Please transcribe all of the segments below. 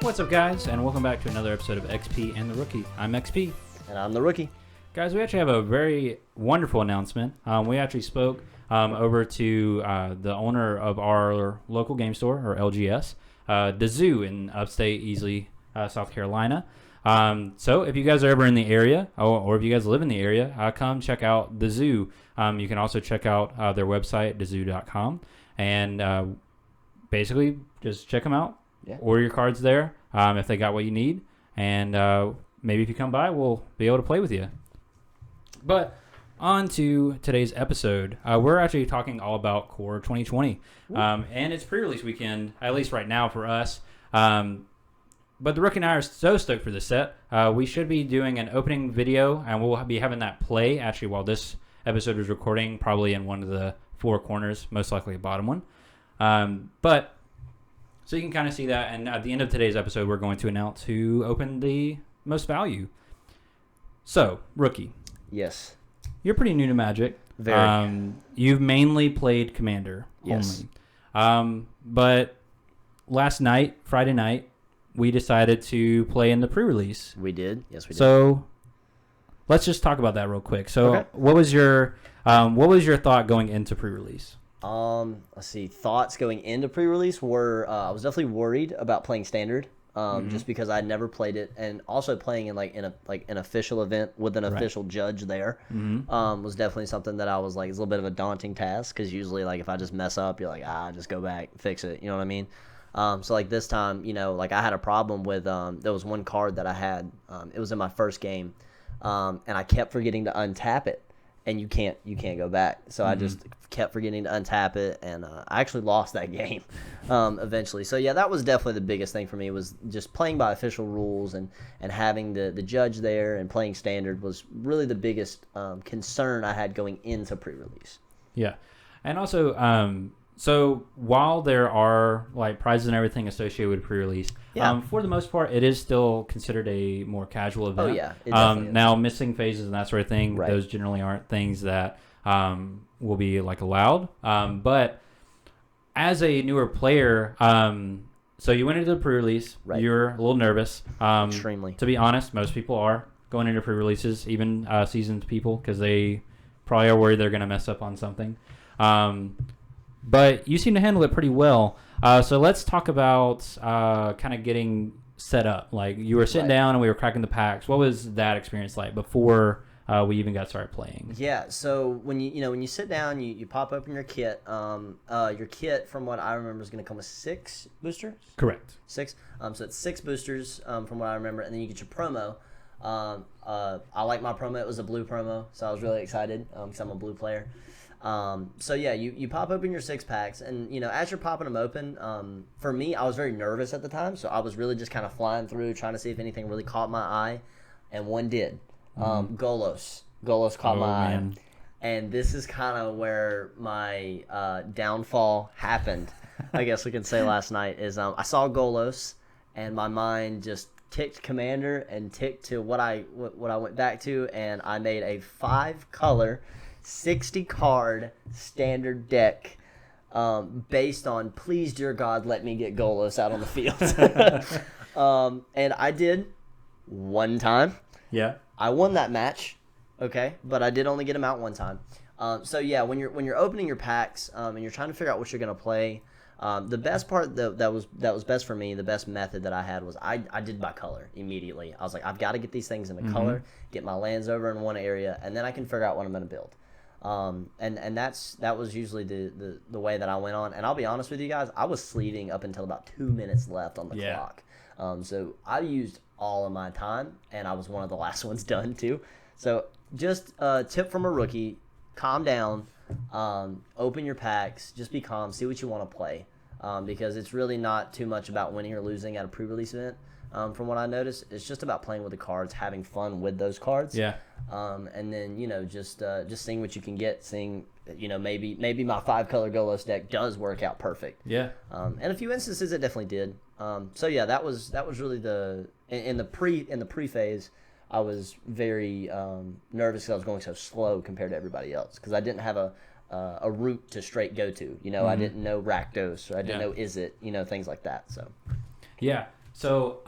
What's up, guys, and welcome back to another episode of XP and the Rookie. I'm XP. And I'm the Rookie. Guys, we actually have a very wonderful announcement. We actually spoke over to the owner of our local game store, or LGS, the Zoo in upstate Easley, South Carolina. So if you guys are ever in the area, or if you guys live in the area, come check out the Zoo. You can also check out their website, thezoo.com, and basically just check them out. Yeah. Order your cards there if they got what you need, and maybe if you come by, we'll be able to play with you. But on to today's episode. We're actually talking all about Core 2020, and it's pre-release weekend, at least right now for us. But the Rookie and I are so stoked for this set. We should be doing an opening video, and we'll be having that play actually while this episode is recording, probably in one of the four corners, most likely a bottom one. So you can kind of see that, and at the end of today's episode, we're going to announce who opened the most value. So, Rookie. Yes. You're pretty new to Magic. Very. You've mainly played Commander only. But last night, Friday night, we decided to play in the pre-release. We did. Yes, we did. So let's just talk about that real quick. So what was your thought going into pre-release? Let's see. Thoughts going into pre-release were I was definitely worried about playing Standard, just because I'd never played it, and also playing in an official event with an official judge there, was definitely something that I was like, it's a little bit of a daunting task, because usually like if I just mess up, you're like, just go back, fix it. You know what I mean? So like this time, like I had a problem with there was one card that I had. It was in my first game, and I kept forgetting to untap it. And you can't go back. So I just kept forgetting to untap it, and I actually lost that game eventually. So yeah, that was definitely the biggest thing for me, was just playing by official rules, and having the judge there and playing Standard was really the biggest concern I had going into pre-release. Yeah, and also so while there are like prizes and everything associated with pre-release, for the most part, it is still considered a more casual event. Oh yeah, it definitely is. Now missing phases and that sort of thing, those generally aren't things that will be like allowed. But as a newer player, so you went into the pre-release, you're a little nervous. Extremely. To be honest, most people are going into pre-releases, even seasoned people, because they probably are worried they're going to mess up on something. But you seem to handle it pretty well. So let's talk about kind of getting set up. Like, you were sitting down and we were cracking the packs. What was that experience like before we even got started playing? Yeah, so when you sit down, you pop open your kit. Your kit, from what I remember, is going to come with 6 boosters? Correct. 6. So it's 6 boosters from what I remember, and then you get your promo. I like my promo. It was a blue promo, so I was really excited because I'm a blue player. So yeah, you pop open your 6 packs, and as you're popping them open, for me, I was very nervous at the time, so I was really just kind of flying through, trying to see if anything really caught my eye, and one did. Golos caught my eye, and this is kind of where my downfall happened. I guess we can say last night is I saw Golos, and my mind just ticked Commander and ticked to what I went back to, and I made a 5-color 60-card standard deck based on, please, dear God, let me get Golos out on the field. And I did one time. Yeah. I won that match, okay, but I did only get him out one time. So yeah, when you're opening your packs and you're trying to figure out what you're going to play, the best part that was best for me, the best method that I had was I did by color immediately. I was like, I've got to get these things in a color, get my lands over in one area, and then I can figure out what I'm going to build. And that was usually the way that I went on. And I'll be honest with you guys, I was sleeving up until about 2 minutes left on the clock. So I used all of my time, and I was one of the last ones done too. So just a tip from a rookie: calm down, open your packs, just be calm, see what you want to play, because it's really not too much about winning or losing at a pre-release event. From what I noticed, it's just about playing with the cards, having fun with those cards. Yeah. And then just seeing what you can get, seeing maybe my 5-color Golos deck does work out perfect. Yeah. And a few instances it definitely did. So yeah, that was really in the pre phase. I was very nervous because I was going so slow compared to everybody else, because I didn't have a route to straight go to. I didn't know Rakdos, or I didn't know Izzet, things like that. So. Yeah. So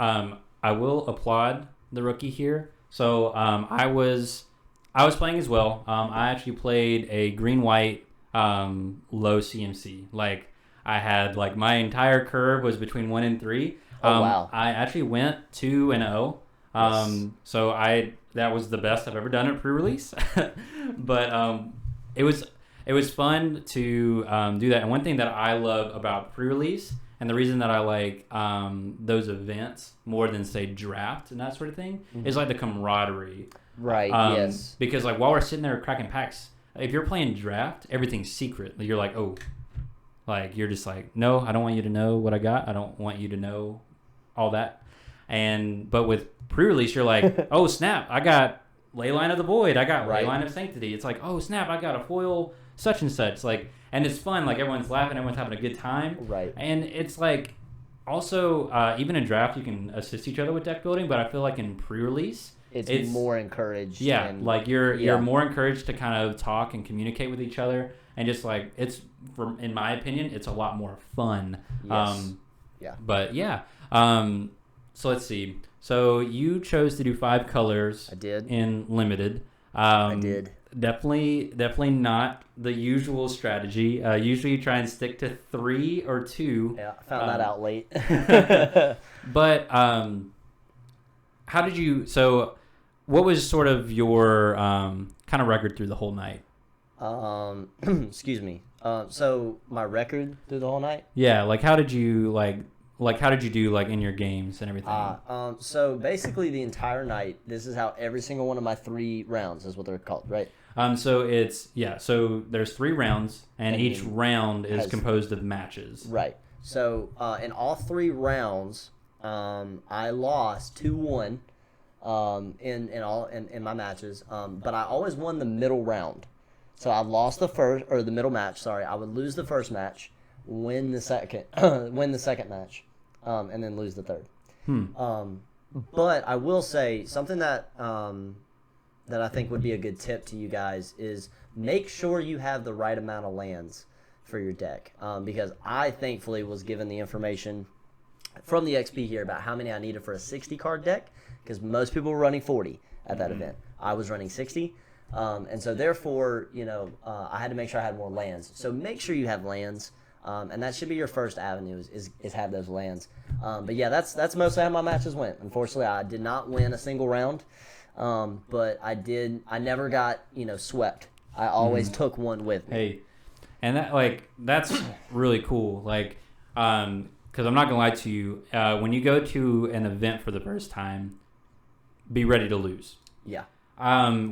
I will applaud the rookie here. So I was playing as well. I actually played a green white low CMC. Like I had like my entire curve was between 1 and 3. Oh wow! I actually went 2-0. Yes. So that was the best I've ever done at pre-release. But it was fun to do that. And one thing that I love about pre-release, and the reason that I like those events more than say draft and that sort of thing, is like the camaraderie. Right. Yes. Because like while we're sitting there cracking packs, if you're playing draft, everything's secret. You're like, oh, like you're just like, no, I don't want you to know what I got. I don't want you to know all that. But with pre-release, you're like, oh snap, I got Leyline of the Void. I got Leyline of Sanctity. It's like, oh snap, I got a foil such and such. Like, and it's fun. Like everyone's laughing, everyone's having a good time. Right. And it's like, also even in draft, you can assist each other with deck building. But I feel like in pre-release, it's more encouraged. Yeah, and, like you're more encouraged to kind of talk and communicate with each other, and just like in my opinion, it's a lot more fun. Yes. But yeah. So let's see. So you chose to do 5 colors. I did. In limited. I did. Definitely not the usual strategy. Usually you try and stick to 3 or 2. Yeah, I found that out late. But how did you? So what was sort of your kind of record through the whole night? Excuse me. So my record through the whole night? Yeah, like how did you how did you do like in your games and everything? So basically the entire night, this is how every single one of my 3 rounds is what they're called, right? So there's 3 rounds and each round is composed of matches. Right. So in all 3 rounds, I lost 2-1 in my matches. But I always won the middle round. So I lost the middle match, sorry. I would lose the first match, win the second match, and then lose the third. But I will say something that I think would be a good tip to you guys is make sure you have the right amount of lands for your deck. Because I thankfully was given the information from the XP here about how many I needed for a 60 card deck, because most people were running 40 at that event. I was running 60. And so therefore, I had to make sure I had more lands. So make sure you have lands. And that should be your first avenue is have those lands. But yeah, that's mostly how my matches went. Unfortunately, I did not win a single round. But I never got, swept. I always took one with me. Hey, and that's really cool. Like, because I'm not gonna lie to you, when you go to an event for the first time, be ready to lose. Yeah.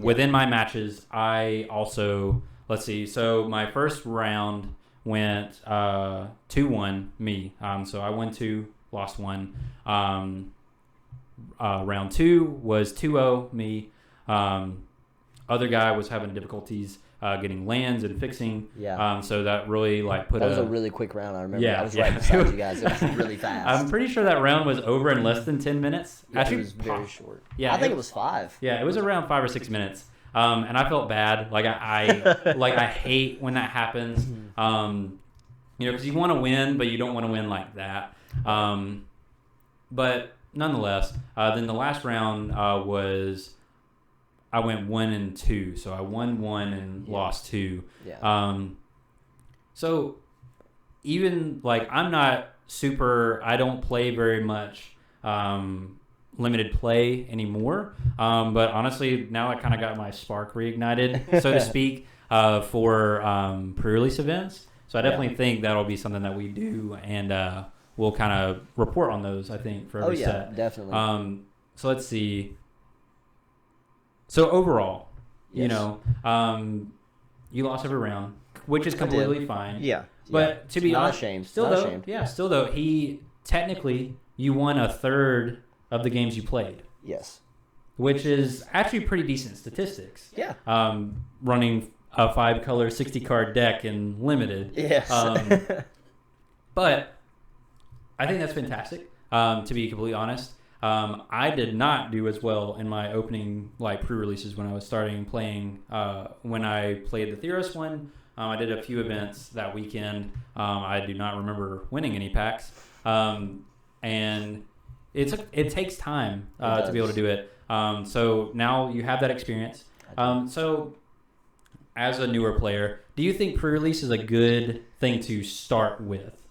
Within my matches, I also, let's see. So my first round went 2-1 me. So I won 2, lost 1. Round 2 was 2-0 me. Other guy was having difficulties getting lands and fixing. Yeah. So that really that was a really quick round. I remember. Yeah, I was right beside you guys. It was really fast. I'm pretty sure that round was over in less than 10 minutes. Yeah, actually, it was very short. Yeah, I think it was 5. Yeah, it was around 5 or 6 minutes. And I felt bad. Like I hate when that happens. Because you want to win, but you don't want to win like that. But nonetheless, then the last round was I went 1-2, so I won 1 and lost 2. Yeah. So even I'm not super. I don't play very much limited play anymore. But honestly, now I kind of got my spark reignited, so to speak, for pre-release events. So I definitely think that'll be something that we do, and we'll kind of report on those, I think, for every set. Definitely. So let's see. So overall, yes. You lost every round, which is completely fine. Yeah. But to be honest, ashamed. Still not though, ashamed. yeah, still though, you won a third of the games you played. Yes. Which is actually pretty decent statistics. Yeah. Running a 5-color 60-card deck in limited. Yes. But I think that's fantastic. To be completely honest, I did not do as well in my opening pre-releases when I was starting playing. When I played the Theros one, I did a few events that weekend. I do not remember winning any packs, and it takes time to be able to do it. So now you have that experience. So as a newer player, do you think pre-release is a good thing to start with?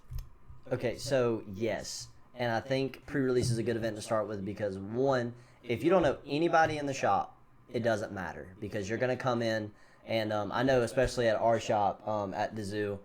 Okay, so yes. And I think pre-release is a good event to start with because, one, if you don't know anybody in the shop, it doesn't matter because you're going to come in. And I know especially at our shop at the zoo,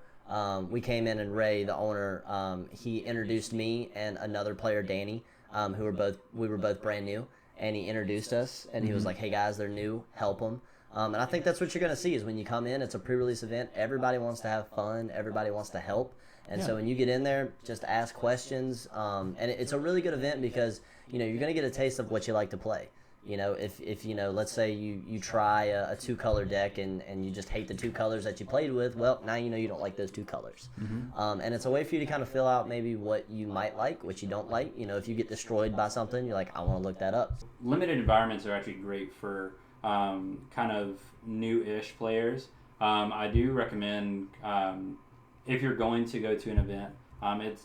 we came in and Ray, the owner, he introduced me and another player, Danny, we were both brand new. And he introduced us, and he was like, hey, guys, they're new. Help them. And I think that's what you're going to see is when you come in, it's a pre-release event. Everybody wants to have fun. Everybody wants to help. And so when you get in there, just ask questions. And it's a really good event because, you're going to get a taste of what you like to play. If let's say you try a two-color deck and you just hate the two colors that you played with, well, now you don't like those two colors. And it's a way for you to kind of fill out maybe what you might like, what you don't like. If you get destroyed by something, you're like, I want to look that up. Limited environments are actually great for kind of new-ish players. I do recommend if you're going to go to an event,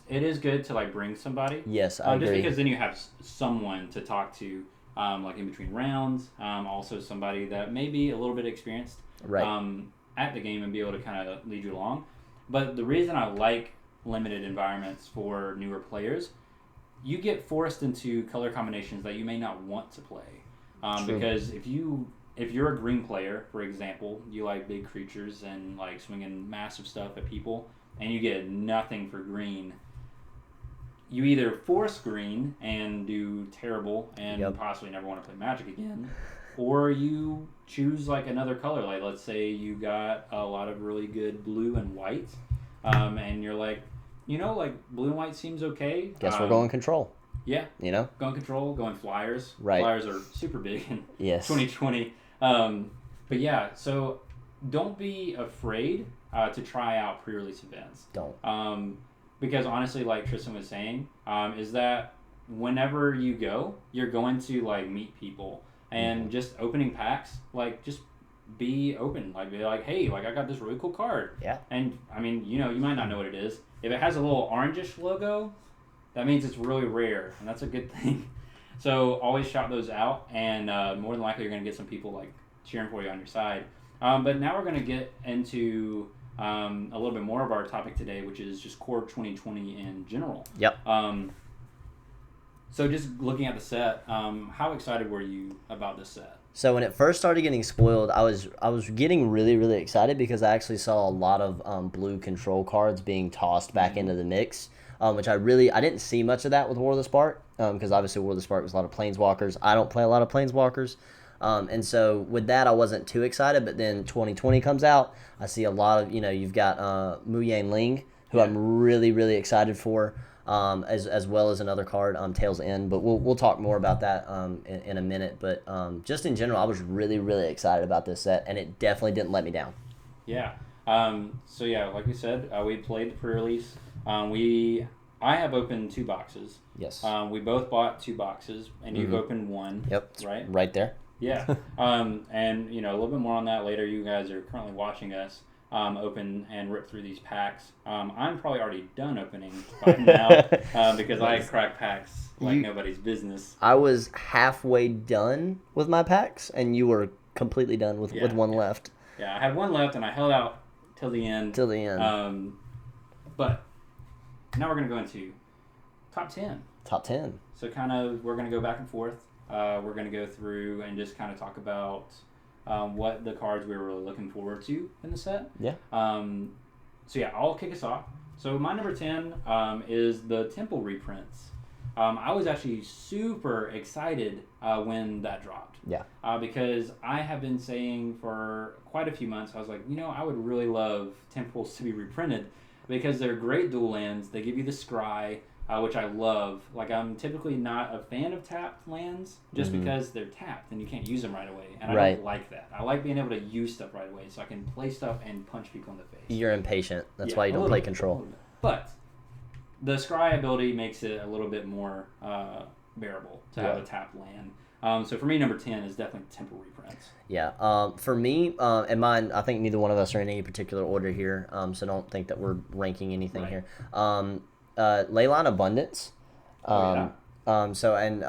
it is good to like bring somebody. Yes, I agree. Just because then you have someone to talk to, like in between rounds. Also somebody that may be a little bit experienced at the game and be able to kind of lead you along. But the reason I like limited environments for newer players, you get forced into color combinations that you may not want to play. Because if you're a green player, for example, you like big creatures and like swinging massive stuff at people, and you get nothing for green, you either force green and do terrible and possibly never want to play Magic again, or you choose like another color. Like let's say you got a lot of really good blue and white, and you're like, like blue and white seems okay. Guess we're going control. Yeah. Going control, going flyers. Right. Flyers are super big in yes. 2020. But yeah, so don't be afraid to try out pre-release events. Don't. Because honestly, like Tristan was saying, is that whenever you go, you're going to like meet people and just opening packs, like just be open, like be like, hey, like I got this really cool card. Yeah. And I mean, you might not know what it is. If it has a little orangish logo, that means it's really rare, and that's a good thing. So always shout those out, and more than likely you're going to get some people like cheering for you on your side. But now we're going to get into a little bit more of our topic today, which is just Core 2020 in general. Yep. So just looking at the set, how excited were you about this set? So when it first started getting spoiled, I was getting really, really excited because I actually saw a lot of blue control cards being tossed back into the mix. Which I didn't see much of that with War of the Spark, because obviously War of the Spark was a lot of Planeswalkers. I don't play a lot of Planeswalkers, and so with that I wasn't too excited. But then 2020 comes out, I see a lot of, you've got Mu Yang Ling, who I'm really, really excited for, as well as another card, Tails End. But we'll talk more about that in a minute. But just in general, I was really, really excited about this set, and it definitely didn't let me down. Yeah. So yeah, like we said, we played the pre-release. I have opened 2 boxes. Yes. We both bought 2 boxes, and you've opened 1. Yep. Right? Right there. Yeah. And, a little bit more on that later. You guys are currently watching us open and rip through these packs. I'm probably already done opening by now because I crack packs like nobody's business. I was halfway done with my packs, and you were completely done with one left. Yeah, I had 1 left, and I held out till the end. But now we're going to go into top 10. Top 10. So kind of we're going to go back and forth. We're going to go through and just kind of talk about what the cards we were really looking forward to in the set. Yeah. So yeah, I'll kick us off. So my number 10 is the Temple reprints. I was actually super excited when that dropped. Yeah. Because I have been saying for quite a few months, I was like, I would really love Temples to be reprinted because they're great dual lands. They give you the scry, which I love. Like, I'm typically not a fan of tapped lands just because they're tapped and you can't use them right away. And I don't like that. I like being able to use stuff right away so I can play stuff and punch people in the face. You're impatient. That's why you don't play control. But the scry ability makes it a little bit more bearable to have a tapped land. So for me, number 10 is definitely Temple reprints. Yeah. For me, and mine, I think neither one of us are in any particular order here, so don't think that we're ranking anything here. Leyline Abundance. So and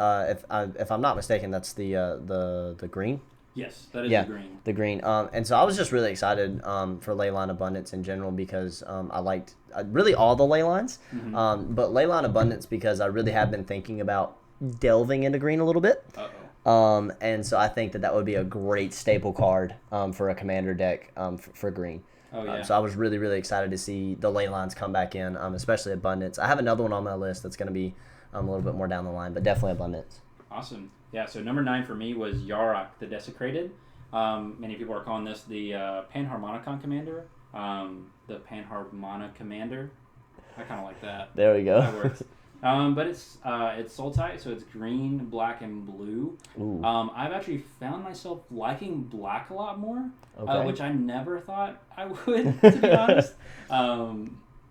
if I'm not mistaken, that's the green. Yes, that is Yeah, the green. the green. And so I was just really excited for Leyline Abundance in general because I liked really all the ley lines, but Leyline Abundance because I really have been thinking about delving into green a little bit. And so I think that would be a great staple card for a commander deck for green. Oh, yeah. So I was really, really excited to see the ley lines come back in, especially Abundance. I have another one on my list that's going to be a little bit more down the line, but definitely Abundance. Awesome. Yeah, so number 9 for me was Yarok the Desecrated. Many people are calling this the Panharmonicon Commander. The Panharmonica Commander. I kind of like that. There we go. That works. But it's soul type, so it's green, black, and blue. I've actually found myself liking black a lot more, which I never thought I would, to be honest.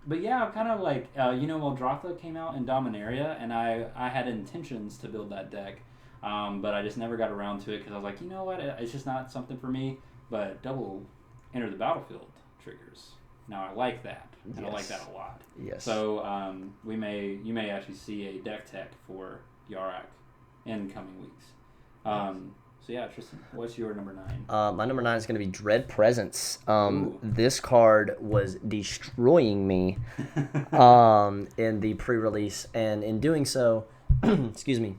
But yeah, I'm kind of like, Waldrotha came out in Dominaria, and I had intentions to build that deck, but I just never got around to it because I was like, you know what, it's just not something for me. But double enter the battlefield triggers. Now I like that. And I like that a lot. Yes. So you may actually see a deck tech for Yarok in coming weeks. So yeah, Tristan, what's your number 9? My number 9 is going to be Dread Presence. This card was destroying me in the pre-release, and in doing so, excuse me,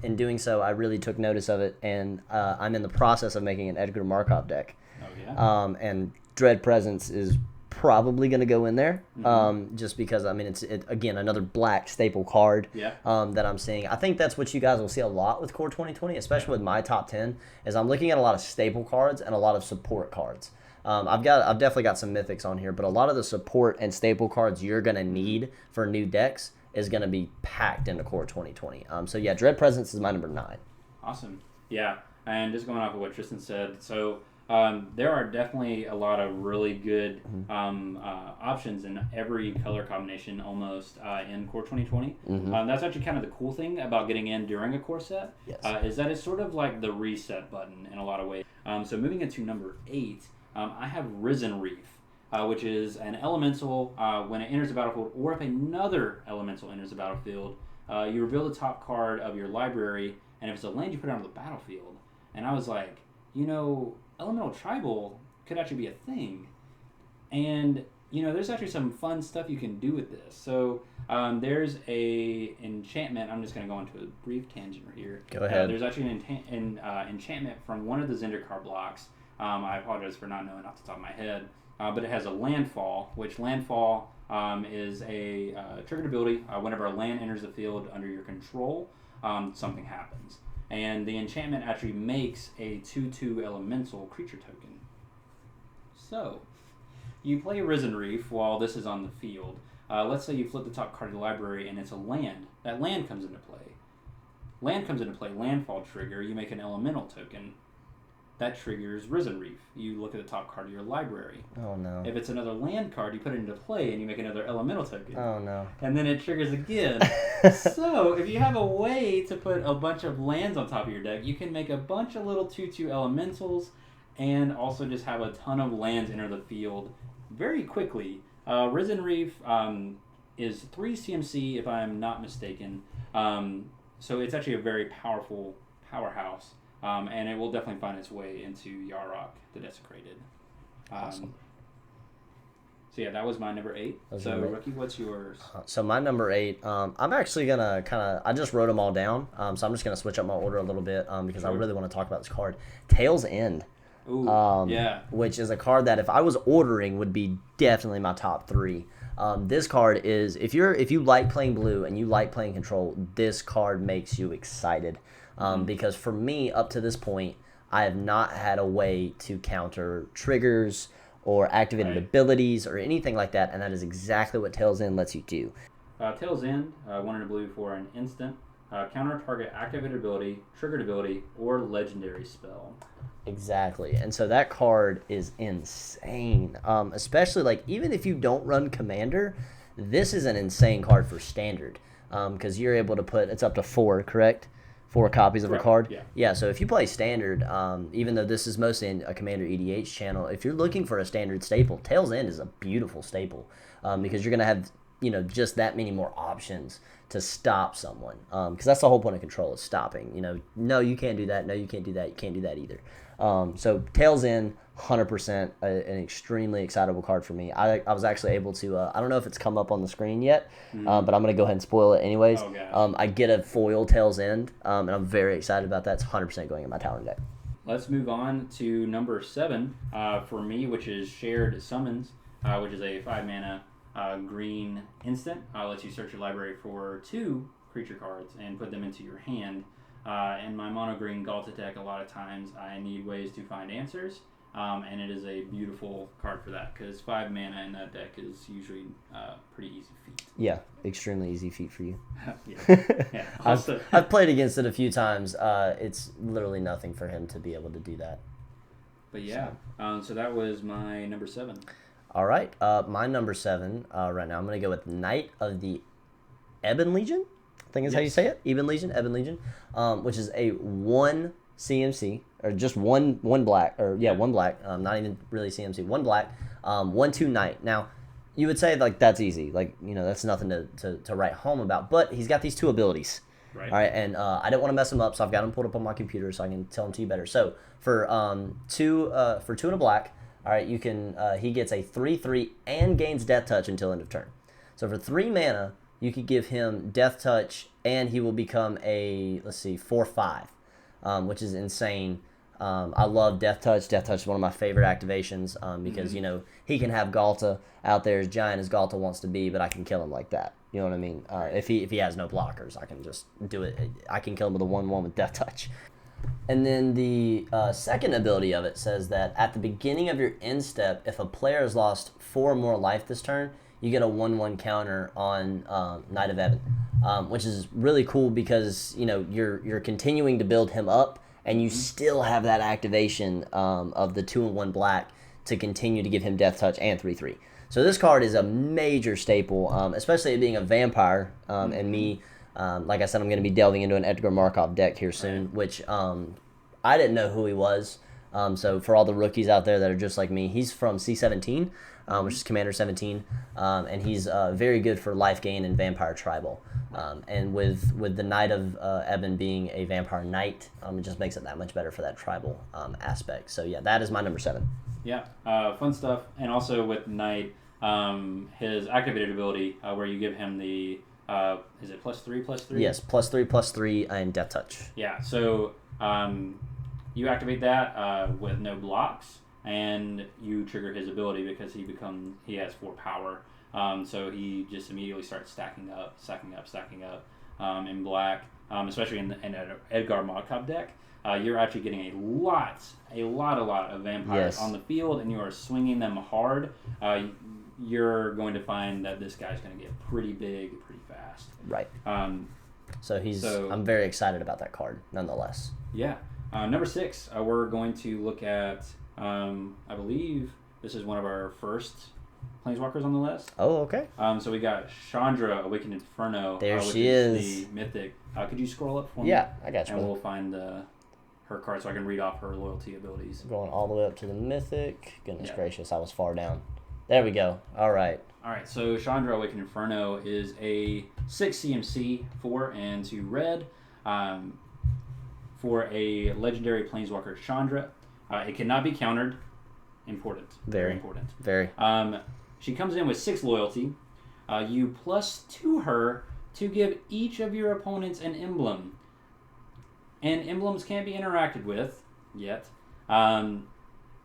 in doing so, I really took notice of it, and I'm in the process of making an Edgar Markov deck. Oh yeah. And Dread Presence is probably going to go in there, just because it's again another black staple card that I'm seeing. I think that's what you guys will see a lot with Core 2020, especially with my top 10. Is I'm looking at a lot of staple cards and a lot of support cards. I've definitely got some mythics on here, but a lot of the support and staple cards you're going to need for new decks is going to be packed into Core 2020. So yeah, Dread Presence is my number 9. Awesome. Yeah, and just going off of what Tristan said, so. There are definitely a lot of really good options in every color combination almost in Core 2020. That's actually kind of the cool thing about getting in during a core set, is that it's sort of like the reset button in a lot of ways. So moving into number 8, I have Risen Reef, which is an elemental. When it enters the battlefield, or if another elemental enters the battlefield, you reveal the top card of your library, and if it's a land, you put it on the battlefield. And I was like, Elemental Tribal could actually be a thing. And, there's actually some fun stuff you can do with this. So, there's a enchantment. I'm just going to go into a brief tangent here. Go ahead. There's actually an enchantment from one of the Zendikar blocks. I apologize for not knowing off the top of my head. But it has a landfall, which landfall is a triggered ability. Whenever a land enters the field under your control, something happens. And the enchantment actually makes a 2/2 elemental creature token. So, you play Risen Reef while this is on the field. Let's say you flip the top card of the library and it's a land. That land comes into play. Landfall trigger, you make an elemental token. That triggers Risen Reef. You look at the top card of your library. Oh no. If it's another land card, you put it into play and you make another elemental token. Oh no. And then it triggers again. So, if you have a way to put a bunch of lands on top of your deck, you can make a bunch of little 2/2 elementals and also just have a ton of lands enter the field very quickly. Risen Reef is 3 CMC, if I'm not mistaken. So, it's actually a very powerful powerhouse. And it will definitely find its way into Yarok the Desecrated. Awesome. So yeah, that was my number 8. So Rookie, what's yours? So my number 8, I'm actually gonna I just wrote them all down. So I'm just gonna switch up my order a little bit because I really want to talk about this card, Tail's End. Ooh, yeah. Which is a card that if I was ordering would be definitely my top 3. This card is if you like playing blue and you like playing control, this card makes you excited. Because for me, up to this point, I have not had a way to counter triggers or activated abilities or anything like that, and that is exactly what Tail's End lets you do. Tail's End, 1 in a blue for an instant, counter target activated ability, triggered ability, or legendary spell. Exactly, and so that card is insane. Especially even if you don't run Commander, this is an insane card for Standard, because you're able to put it's up to 4, correct? 4 copies of a card. Yeah. So if you play Standard, even though this is mostly a Commander EDH channel, if you're looking for a Standard staple, Tail's End is a beautiful staple because you're gonna have just that many more options to stop someone. Because that's the whole point of control, is stopping. No, you can't do that. No, you can't do that. You can't do that either. So Tails End, 100% an extremely excitable card for me. I was actually able to, I don't know if it's come up on the screen yet, but I'm going to go ahead and spoil it anyways. Oh, gosh. I get a foil Tails End, and I'm very excited about that. It's 100% going in my Talon deck. Let's move on to number 7 for me, which is Shared Summons, which is a 5-mana green instant. Lets you search your library for 2 creature cards and put them into your hand. In my mono green Galta deck, a lot of times I need ways to find answers, and it is a beautiful card for that because 5 mana in that deck is usually pretty easy feat. Yeah, extremely easy feat for you. Yeah. I've played against it a few times. It's literally nothing for him to be able to do that. But yeah, so that was my number 7. All right, my number 7 right now, I'm going to go with Knight of the Ebon Legion. I think is how you say it. Ebon Legion, which is a 1 CMC, or just one black, one black, not even really CMC, 1 black, 1/2 Knight. Now, you would say like that's easy, like that's nothing to write home about, but he's got these 2 abilities. Right. All right, and I didn't want to mess him up, so I've got him pulled up on my computer so I can tell him to you better. So for 2 and a black, all right, you can he gets a 3/3 and gains Death Touch until end of turn. So for 3 mana, you could give him Death Touch, and he will become a 4/5, which is insane. I love Death Touch. Death Touch is one of my favorite activations because he can have Galta out there as giant as Galta wants to be, but I can kill him like that. You know what I mean? If he has no blockers, I can just do it. I can kill him with a 1/1 with Death Touch. And then the second ability of it says that at the beginning of your end step, if a player has lost 4 or more life this turn, you get a 1/1 counter on Knight of Ebon, which is really cool because you're continuing to build him up, and you still have that activation of the 2 and 1 black to continue to give him Death Touch and 3/3. So this card is a major staple, especially it being a vampire, and me. Like I said, I'm going to be delving into an Edgar Markov deck here soon, which I didn't know who he was. So for all the rookies out there that are just like me, he's from C17, which is Commander 17, and he's very good for life gain and vampire tribal. And with the Knight of Ebon being a vampire knight, it just makes it that much better for that tribal aspect. So yeah, that is my number 7. Yeah, fun stuff. And also with Knight, his activated ability where you give him the is it +3/+3? Yes, +3/+3 and Death Touch. Yeah, so you activate that with no blocks, and you trigger his ability because he has 4 power. So he just immediately starts stacking up in black, especially in an Edgar Markov deck. You're actually getting a lot of vampires on the field, and you are swinging them hard. You're going to find that this guy's going to get pretty big pretty fast. Right. So I'm very excited about that card, nonetheless. Yeah. Number 6, we're going to look at, I believe this is one of our first Planeswalkers on the list. Oh, okay. So we got Chandra, Awakened Inferno. There which she is. The Mythic. Could you scroll up for me? Yeah, I got you. And we'll find her card so I can read off her loyalty abilities. Going all the way up to the Mythic. Goodness gracious, I was far down. There we go. All right. So Chandra, Awakened Inferno is a 6 CMC, 4 and 2 red. For a legendary Planeswalker, Chandra. It cannot be countered. Important. Very important. Very. She comes in with 6 loyalty. You +2 her to give each of your opponents an emblem. And emblems can't be interacted with yet. And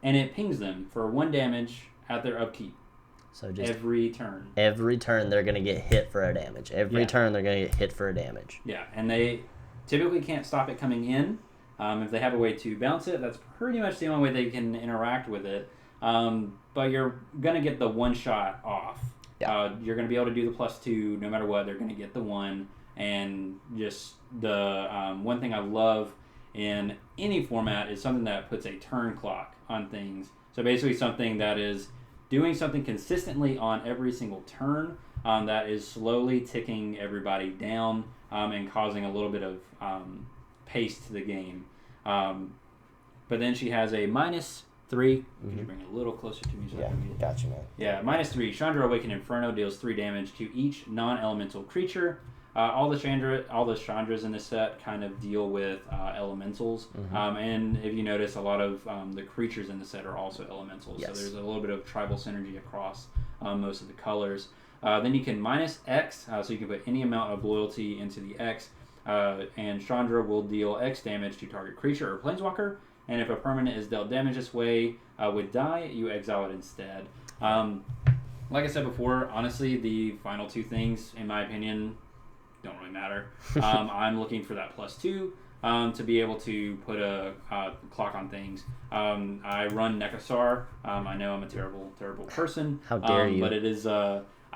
it pings them for 1 damage at their upkeep. So just every turn. Every turn they're going to get hit for a damage. Every turn they're going to get hit for a damage. Yeah, and they typically can't stop it coming in. If they have a way to bounce it, that's pretty much the only way they can interact with it. But you're going to get the 1 shot off. Yeah. You're going to be able to do the +2 no matter what. They're going to get the 1. And just the one thing I love in any format is something that puts a turn clock on things. So basically something that is doing something consistently on every single turn that is slowly ticking everybody down and causing a little bit of pace to the game. But then she has a -3 3. Could you bring it a little closer to me? So Yeah, gotcha, man. Yeah, -3. Chandra Awakened Inferno deals 3 damage to each non-elemental creature. All the Chandras in this set kind of deal with elementals, and if you notice, a lot of the creatures in the set are also elementals. Yes. So there's a little bit of tribal synergy across most of the colors. Then you can -X, so you can put any amount of loyalty into the X, and Chandra will deal X damage to target creature or planeswalker. And if a permanent is dealt damage this way with die, you exile it instead. Like I said before, honestly, the final 2 things, in my opinion, don't really matter. I'm looking for that +2 to be able to put a clock on things. I run Nekasar. I know I'm a terrible, terrible person. How dare you? But it is.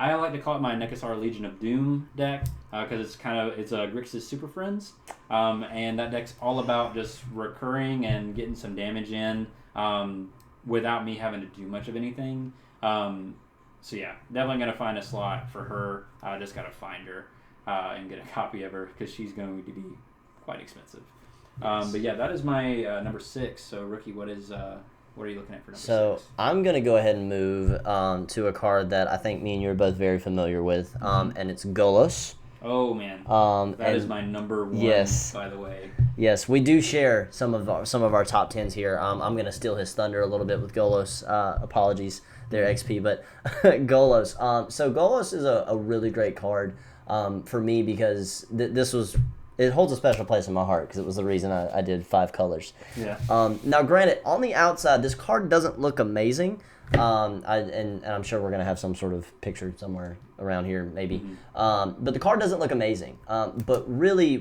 I like to call it my Nekasar Legion of Doom deck because it's Grixis Super Friends, and that deck's all about just recurring and getting some damage in without me having to do much of anything. So yeah, definitely gonna find a slot for her. I just gotta find her and get a copy of her because she's going to be quite expensive. Yes. But yeah, that is my number 6. So Rookie, what are you looking at for number 6? So I'm going to go ahead and move to a card that I think me and you are both very familiar with, and it's Golos. Oh, man. That is my number 1, yes. by the way. Yes, we do share some of our top 10s here. I'm going to steal his thunder a little bit with Golos. Apologies there, XP, but Golos. So Golos is a really great card for me because it holds a special place in my heart because it was the reason I did 5 colors. Yeah. Now, granted, on the outside, this card doesn't look amazing. And I'm sure we're going to have some sort of picture somewhere around here, maybe. But the card doesn't look amazing. But really,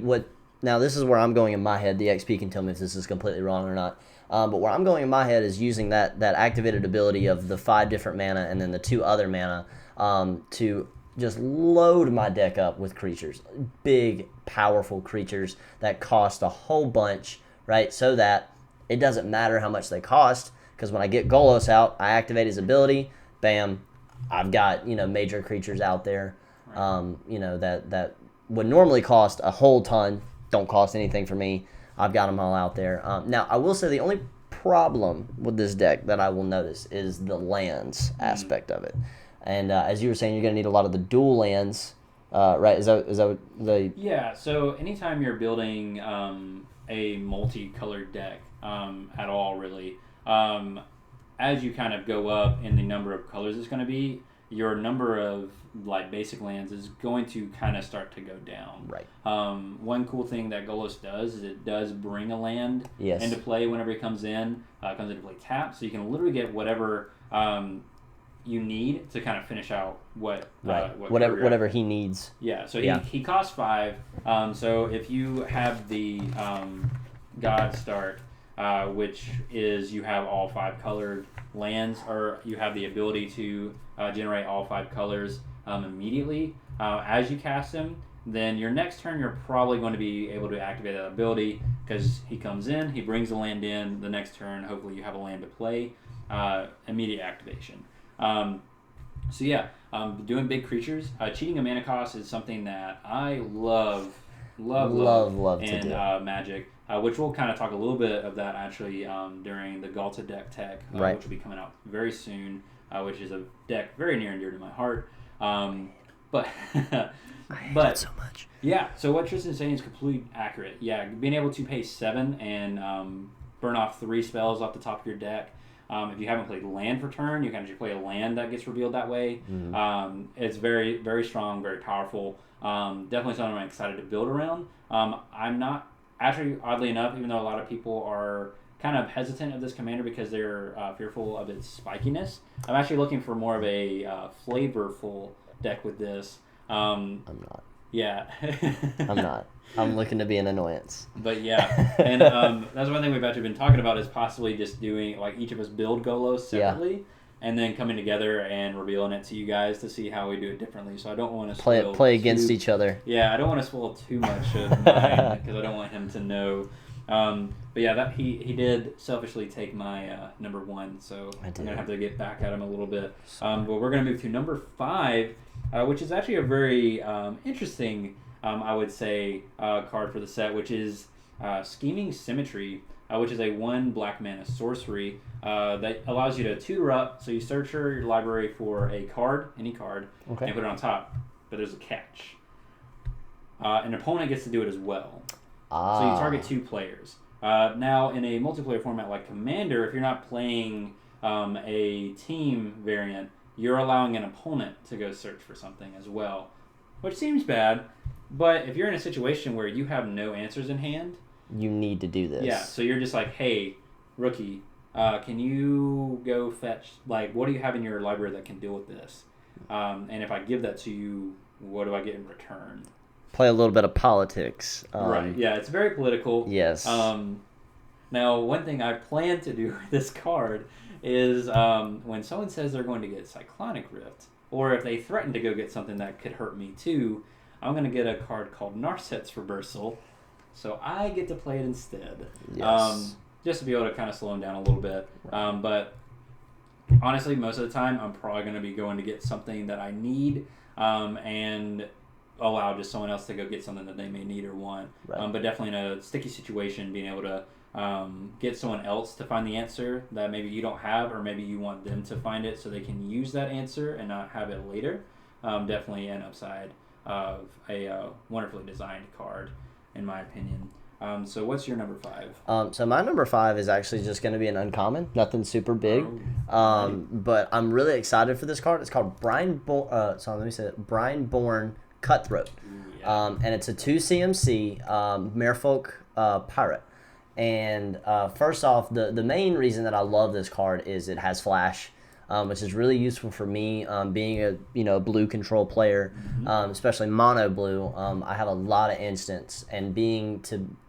now this is where I'm going in my head. The XP can tell me if this is completely wrong or not. But where I'm going in my head is using that activated ability of the 5 different mana and then the 2 other mana to just load my deck up with creatures. Big, powerful creatures that cost a whole bunch, right? So that it doesn't matter how much they cost, because when I get Golos out, I activate his ability, bam, I've got, major creatures out there, that would normally cost a whole ton, don't cost anything for me. I've got them all out there. Now, I will say the only problem with this deck that I will notice is the lands aspect of it. And as you were saying, you're going to need a lot of the dual lands, right? Is that what the... Yeah, so anytime you're building a multicolored deck at all, really, as you kind of go up in the number of colors it's going to be, your number of basic lands is going to kind of start to go down. Right. One cool thing that Golos does is it does bring a land into play whenever it comes in. It comes into play tapped, so you can literally get whatever you need to kind of finish out whatever he needs. Yeah, so he costs 5. So if you have the God Start, which is you have all 5 colored lands, or you have the ability to generate all 5 colors immediately as you cast him, then your next turn you're probably going to be able to activate that ability because he comes in, he brings the land in. The next turn, hopefully you have a land to play. Immediate activation. So yeah, doing big creatures. Cheating a mana cost is something that I love to do. Magic, which we'll kind of talk a little bit of that actually during the Galta deck tech, which will be coming out very soon, which is a deck very near and dear to my heart. But I hate it so much. Yeah, so what Tristan's saying is completely accurate. Yeah, being able to pay 7 and burn off 3 spells off the top of your deck. If you haven't played land for turn, you can actually play a land that gets revealed that way. It's very, very strong, very powerful. Definitely something I'm excited to build around. I'm not, actually, oddly enough, even though a lot of people are kind of hesitant of this commander because they're fearful of its spikiness, I'm actually looking for more of a flavorful deck with this. I'm not. Yeah. I'm not. I'm looking to be an annoyance. But yeah, and that's one thing we've actually been talking about is possibly just doing, each of us build Golos separately, and then coming together and revealing it to you guys to see how we do it differently. So I don't want to play against each other. Yeah, I don't want to spoil too much of mine because I don't want him to know. But yeah, that he did selfishly take my number 1, so I'm gonna have to get back at him a little bit. But we're gonna move to number 5, which is actually a very interesting, I would say, card for the set, which is Scheming Symmetry. which is a 1 black mana sorcery that allows you to tutor up. So you search your library for a card, any card, and put it on top. But there's a catch. An opponent gets to do it as well. So you target 2 players. Now, in a multiplayer format like Commander, if you're not playing a team variant, you're allowing an opponent to go search for something as well, which seems bad. But if you're in a situation where you have no answers in hand, you need to do this. Yeah, so you're just like, hey, rookie, can you go fetch, like, what do you have in your library that can deal with this? And if I give that to you, what do I get in return? Play a little bit of politics. Right, yeah, it's very political. Yes. Now, one thing I plan to do with this card is when someone says they're going to get Cyclonic Rift, or if they threaten to go get something that could hurt me too, I'm going to get a card called Narset's Reversal, so I get to play it instead. Yes. Just to be able to kind of slow them down a little bit. But honestly, most of the time, I'm probably going to be going to get something that I need and allow just someone else to go get something that they may need or want. Right. But definitely in a sticky situation, being able to get someone else to find the answer that maybe you don't have, or maybe you want them to find it so they can use that answer and not have it later. Definitely an upside of a wonderfully designed card, in my opinion. So what's your number 5? So my number 5 is actually just going to be an uncommon, nothing super big. But I'm really excited for this card. It's called Brineborn Cutthroat. Ooh, yeah. And it's a 2 CMC Merfolk Pirate. And first off, the main reason that I love this card is it has flash, which is really useful for me, being a blue control player, especially mono blue. I have a lot of instants, and being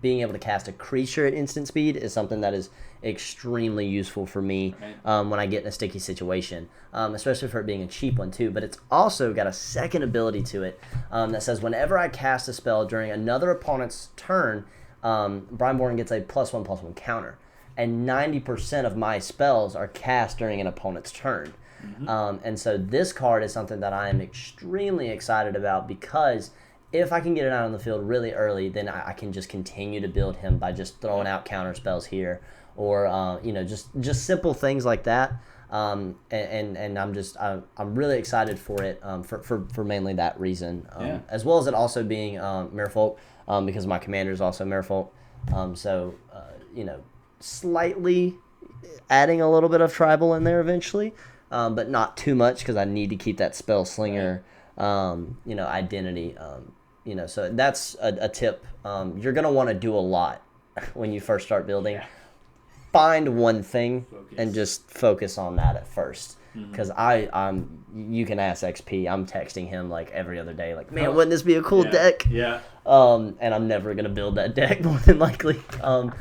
able to cast a creature at instant speed is something that is extremely useful for me when I get in a sticky situation, especially for it being a cheap one too. But it's also got a second ability to it that says whenever I cast a spell during another opponent's turn, Brineborn gets a +1/+1 counter. And 90% of my spells are cast during an opponent's turn. And so this card is something that I am extremely excited about, because if I can get it out on the field really early, then I can just continue to build him by just throwing out counter spells here, or just simple things like that. And I'm really excited for it for mainly that reason, as well as it also being Merfolk, because my commander is also Merfolk. Slightly adding a little bit of tribal in there eventually, but not too much, because I need to keep that spell slinger identity. So that's a tip. You're gonna want to do a lot when you first start building. Find one thing and just focus on that at first. Because you can ask XP. I'm texting him like every other day, like, man, wouldn't this be a cool deck? Yeah. And I'm never gonna build that deck more than likely. My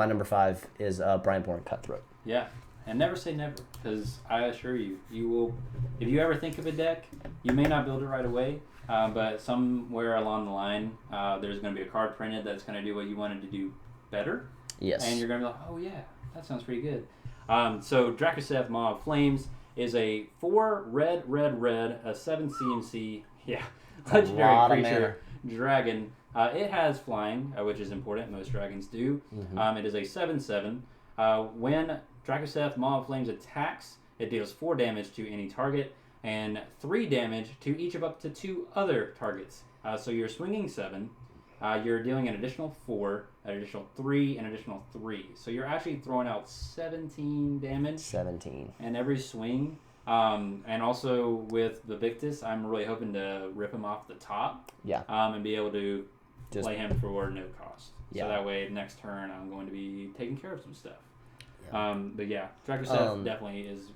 number 5 is Brineborn Cutthroat. Yeah, and never say never, because I assure you, you will. If you ever think of a deck, you may not build it right away, but somewhere along the line, there's going to be a card printed that's going to do what you wanted to do better. Yes. And you're going to be like, oh yeah, that sounds pretty good. So Drakuseth Maw of Flames is a 4 red, a 7 CMC, legendary creature, dragon. It has flying, which is important. Most dragons do. It is a 7/7. When Drakuseth Maw of Flames attacks, it deals 4 damage to any target and 3 damage to each of up to 2 other targets. So you're swinging 7. You're dealing an additional 4, an additional 3, and an additional 3. So you're actually throwing out 17 damage. 17. And every swing. And also with the Victus, I'm really hoping to rip him off the top. Yeah. And be able to play him for no cost. Yeah. So that way, next turn, I'm going to be taking care of some stuff. Yeah. Drakuseth definitely is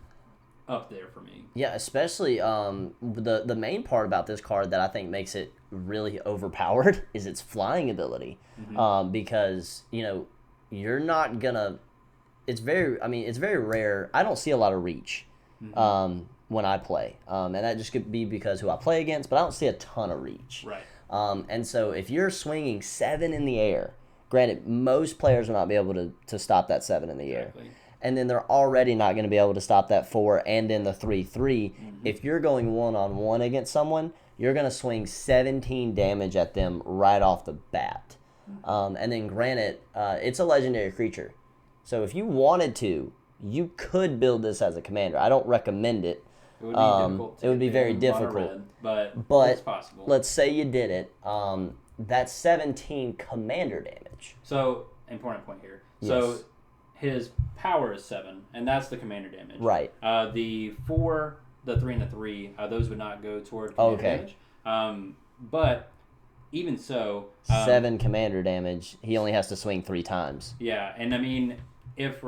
up there for me. Yeah, especially the main part about this card that I think makes it really overpowered is its flying ability. Because you're not gonna. It's very rare. I don't see a lot of reach when I play, and that just could be because who I play against. But I don't see a ton of reach. Right. And so if you're swinging 7 in the air, granted, most players will not be able to stop that 7 in the air. And then they're already not going to be able to stop that 4 and then the 3/3. If you're going 1-on-1 against someone, you're going to swing 17 damage at them right off the bat. And then granted, it's a legendary creature. So if you wanted to, you could build this as a commander. I don't recommend it. It would be difficult. It would be very difficult. Red, but it's possible. Let's say you did it. That's 17 commander damage. So, important point here. Yes. So, his power is 7, and that's the commander damage. Right. The 4, the 3, and the 3, those would not go toward commander damage. But even so... 7 commander damage. He only has to swing 3 times. Yeah, and I mean, if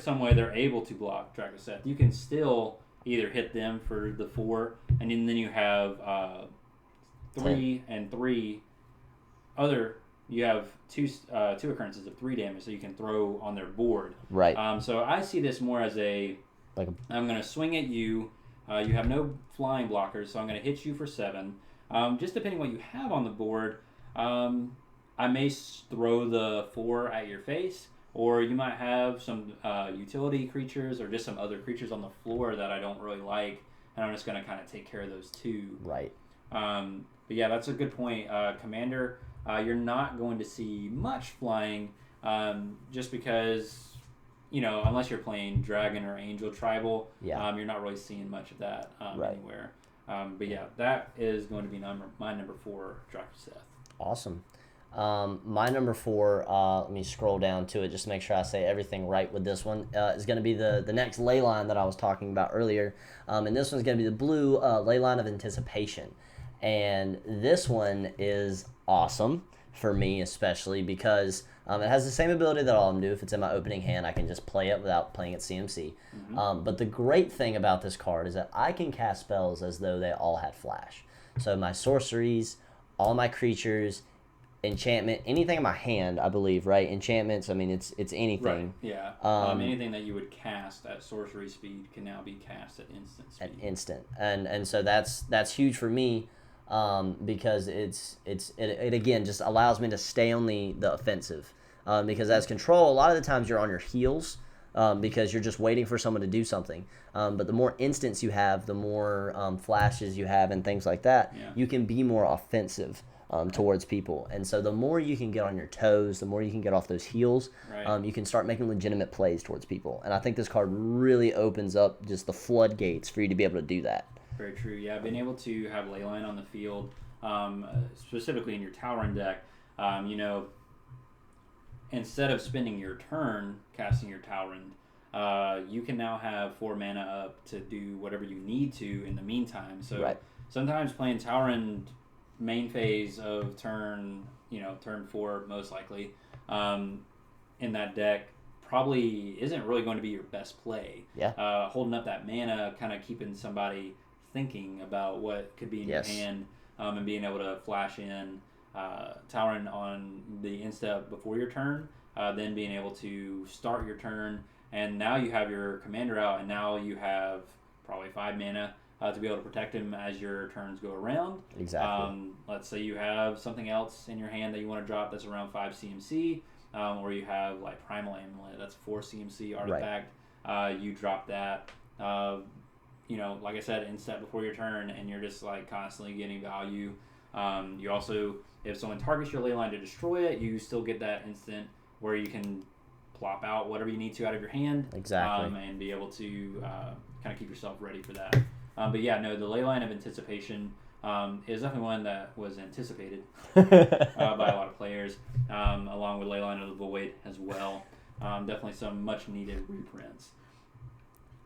some way they're able to block Dracoseth, you can still either hit them for the 4, and then you have 3 and 3 other. You have two occurrences of 3 damage that you can throw on their board. Right. So I see this more as I'm going to swing at you. You have no flying blockers, so I'm going to hit you for 7. Just depending what you have on the board, I may throw the 4 at your face. Or you might have some utility creatures or just some other creatures on the floor that I don't really like, and I'm just going to kind of take care of those 2. Right. But yeah, that's a good point. Commander, you're not going to see much flying just because, unless you're playing Dragon or Angel Tribal, you're not really seeing much of that anywhere. But yeah, that is going to be my number 4, Dracoseth. Awesome. My number 4, let me scroll down to it just to make sure I say everything right with this one, is going to be the next ley line that I was talking about earlier. And this one's going to be the blue ley line of anticipation. And this one is awesome for me, especially because it has the same ability that all of them do. If it's in my opening hand, I can just play it without playing it CMC. Mm-hmm. But the great thing about this card is that I can cast spells as though they all had flash. So my sorceries, all my creatures, enchantment, anything in my hand, I believe, right? Enchantments, I mean, it's anything. Right, yeah. Anything that you would cast at sorcery speed can now be cast at instant speed. At instant. And so that's huge for me because it again just allows me to stay on the offensive. Because as control, a lot of the times you're on your heels because you're just waiting for someone to do something. But the more instants you have, the more flashes you have and things like that, you can be more offensive. Towards people, and so the more you can get on your toes, the more you can get off those heels, you can start making legitimate plays towards people, and I think this card really opens up just the floodgates for you to be able to do that. Very true. Yeah, being able to have Leyline on the field, specifically in your Tauren deck, instead of spending your turn casting your Tauren, you can now have 4 mana up to do whatever you need to in the meantime. So sometimes playing Tauren main phase of turn 4 most likely in that deck probably isn't really going to be your best play. Holding up that mana, kind of keeping somebody thinking about what could be in your hand, and being able to flash in Tauren on the instep before your turn, then being able to start your turn, and now you have your commander out, and now you have probably 5 mana to be able to protect him as your turns go around. Exactly. Let's say you have something else in your hand that you want to drop that's around 5 CMC, or you have like Primal Amulet, that's 4 CMC artifact. You drop that, like I said, instep before your turn, and you're just like constantly getting value. You also, if someone targets your leyline to destroy it, you still get that instant where you can plop out whatever you need to out of your hand. Exactly. And be able to kind of keep yourself ready for that. But yeah, no, the Leyline of Anticipation is definitely one that was anticipated by a lot of players, along with Leyline of the Void as well. Definitely some much needed reprints.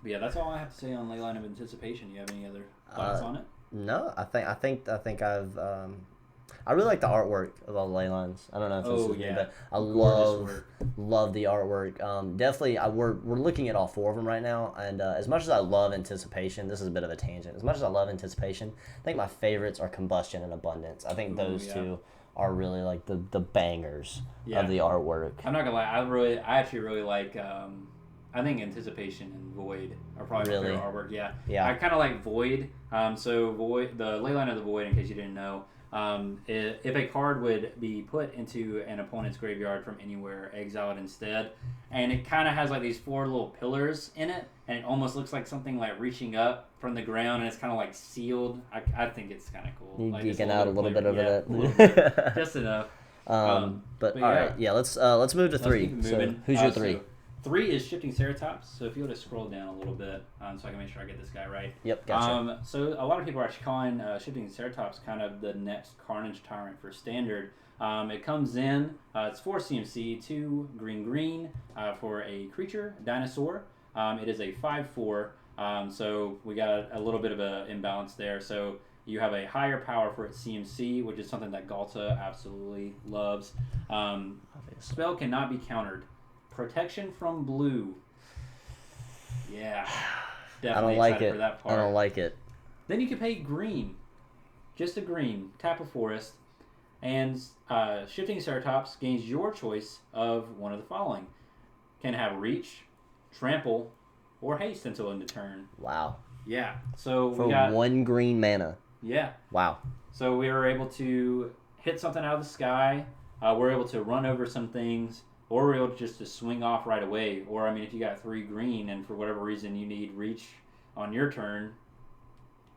But yeah, that's all I have to say on Leyline of Anticipation. You have any other thoughts on it? No, I think I've I really like the artwork of all the ley lines. I don't know if this is me, but I love the artwork. Definitely, we're looking at all 4 of them right now, and as much as I love Anticipation, this is a bit of a tangent. As much as I love Anticipation, I think my favorites are Combustion and Abundance. I think those two are really like the bangers of the artwork. I'm not gonna lie, I actually really like. I think Anticipation and Void are probably my favorite artwork. Yeah. I kind of like Void. So Void, the Leyline of the Void, in case you didn't know. If a card would be put into an opponent's graveyard from anywhere, exile it instead, and it kind of has like these 4 little pillars in it, and it almost looks like something like reaching up from the ground, and it's kind of like sealed. I think it's kind of cool. You like geeking out a little bit over that. Bit. Just enough. But but all yeah. right, yeah. Let's move to Let's 3. keep it So moving. who's your 3? So 3 is Shifting Ceratops. So if you were to scroll down a little bit, so I can make sure I get this guy right. Yep, gotcha. So a lot of people are actually calling Shifting Ceratops kind of the next Carnage Tyrant for Standard. It comes in, it's 4 CMC, 2 green for a creature, dinosaur. It is a 5/4, so we got a little bit of an imbalance there. So you have a higher power for its CMC, which is something that Galta absolutely loves. Spell cannot be countered. Protection from blue. Yeah, definitely I don't like excited it. for that part. I don't like it. Then you can pay green, just a green, tap a forest, and Shifting Ceratops gains your choice of one of the following. Can have reach, trample, or haste until end of turn. Wow. Yeah. So For we got 1 green mana. yeah. Wow. So we were able to hit something out of the sky. We're able to run over some things, or we're able just to swing off right away. Or I mean, if you got 3 green and for whatever reason you need reach on your turn,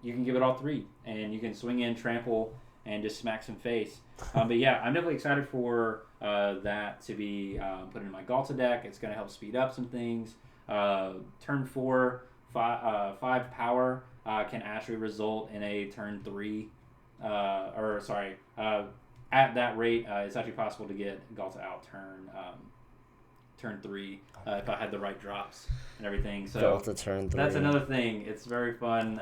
you can give it all 3, and you can swing in, trample, and just smack some face. But yeah, I'm definitely excited for that to be put in my Galta deck. It's going to help speed up some things. Turn 4, 5 power can actually result in a turn 3, at that rate, it's actually possible to get Galta out turn 3 if I had the right drops and everything. So Galta turn 3. that's another thing. It's very fun